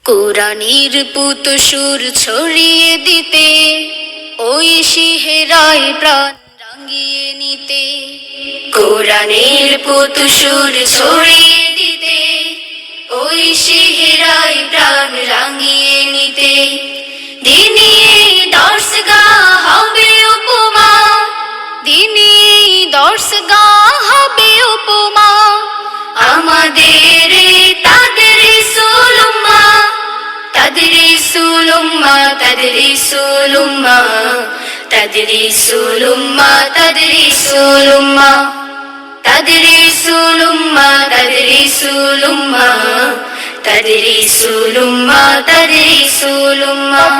কোরআনের পুত সুর ছড়িয়ে দিতে, ওই সিহেরায় প্রাণ রাঙিয়ে নিতে। কোরআনের পুত সুর ছড়িয়ে দিতে, ওই সিহেরায় প্রাণ রাঙিয়ে নিতে। দিনে দর্শগা হবে উপমা, দিনে দর্শগা হবে উপমা। আমাদের তাদরিসুল উম্মাহ, তাদরিসুল উম্মাহ, তাদরিসুল উম্মাহ, তাদরিসুল উম্মাহ, তাদরিসুল উম্মাহ, তাদরিসুল উম্মাহ, তাদরিসুল উম্মাহ, তাদরিসুল উম্মাহ, তাদরিসুল উম্মাহ।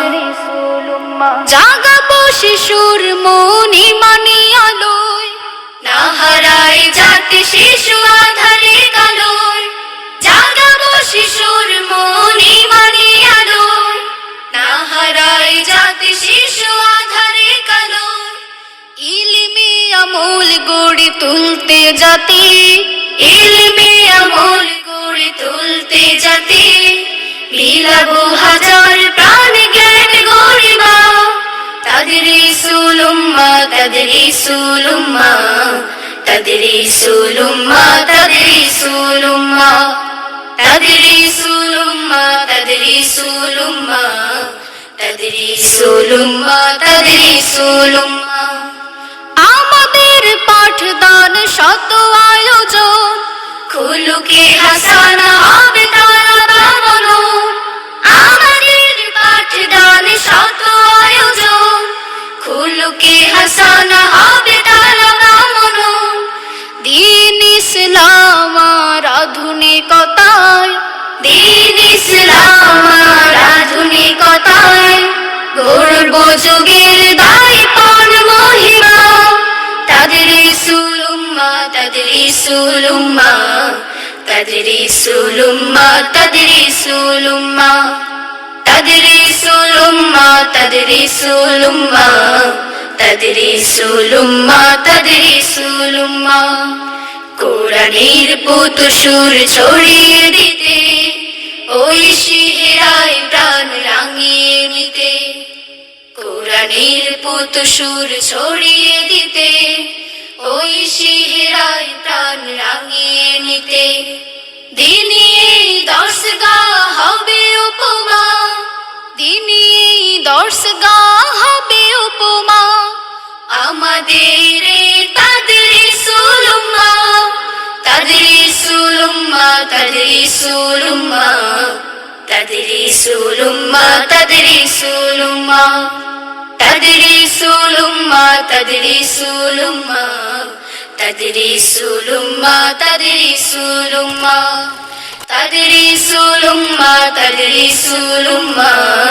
জাগাবো শিশুর মন ইমানি আলোয়, না হারায় জাতি শিশু আঁধারে কালোয়। জাগাবো শিশুর মন ইমানি আলোয়, না হারায় জাতি শিশু আঁধারে কালোয়। ইলমে আমল গড়ে তুলতে জাতি, ইলমে আমল গড়ে তুলতে জাতি। বিলাবো হাজার প্রাণ জ্ঞান গরিমা, তাদরিসুল উম্মাহ, তাদরিসুল উম্মাহ, তাদরিসুল উম্মাহ, তাদরিসুল উম্মাহ, তাদরিসুল উম্মাহ, তাদরিসুল উম্মাহ, তাদরিসুল উম্মাহ, তাদরিসুল উম্মাহ। আমাদের পাঠদান শত আয়োজন, খুলুকে হাসানা হবে তারা বামনন। আমাদের পাঠদান শত আয়োজন, খুলুকে হাসানা হবে তারা বামনন। দিন ইসলাম আর আধুনিকতায়, দিন ইসলাম আর আধুনিকতায়। গর্ব যুগের দায়িত্বর মহিমা, তাদরিসুল উম্মাহ, তাদরিসুল উম্মাহ, তাদরিসুল উম্মাহ, তাদরিসুল উম্মাহ, তাদরিসুল উম্মাহ, তাদরিসুল উম্মাহ, তাদরিসুল উম্মাহ, তাদরিসুল উম্মাহ। কোরআনের পুত সুর ছড়িয়ে দিতে, ওই সিহেরায় প্রাণ রাঙিয়ে নিতে। কোরআনের পুত সুর ছড়িয়ে দিতে, ওই সিহেরায় প্রাণ রাঙিয়ে নিতে। দিনে দর্শগা হবে উপমা, দিনে দর্শগা হবে উপমা। আমাদের তাদরিসুল উম্মাহ, তাদরিসুল উম্মাহ, তাদরিসুল উম্মাহ, তাদরিসুল উম্মাহ, তাদরিসুল উম্মাহ, তাদরিসুল উম্মাহ, তাদরিসুল উম্মাহ, তাদরিসুল উম্মাহ, তাদরিসুল উম্মাহ, তাদরিসুল উম্মাহ, তাদরিসুল উম্মাহ,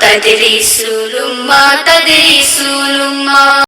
তাদরিসুল উম্মাহ, তাদরিসুল উম্মাহ।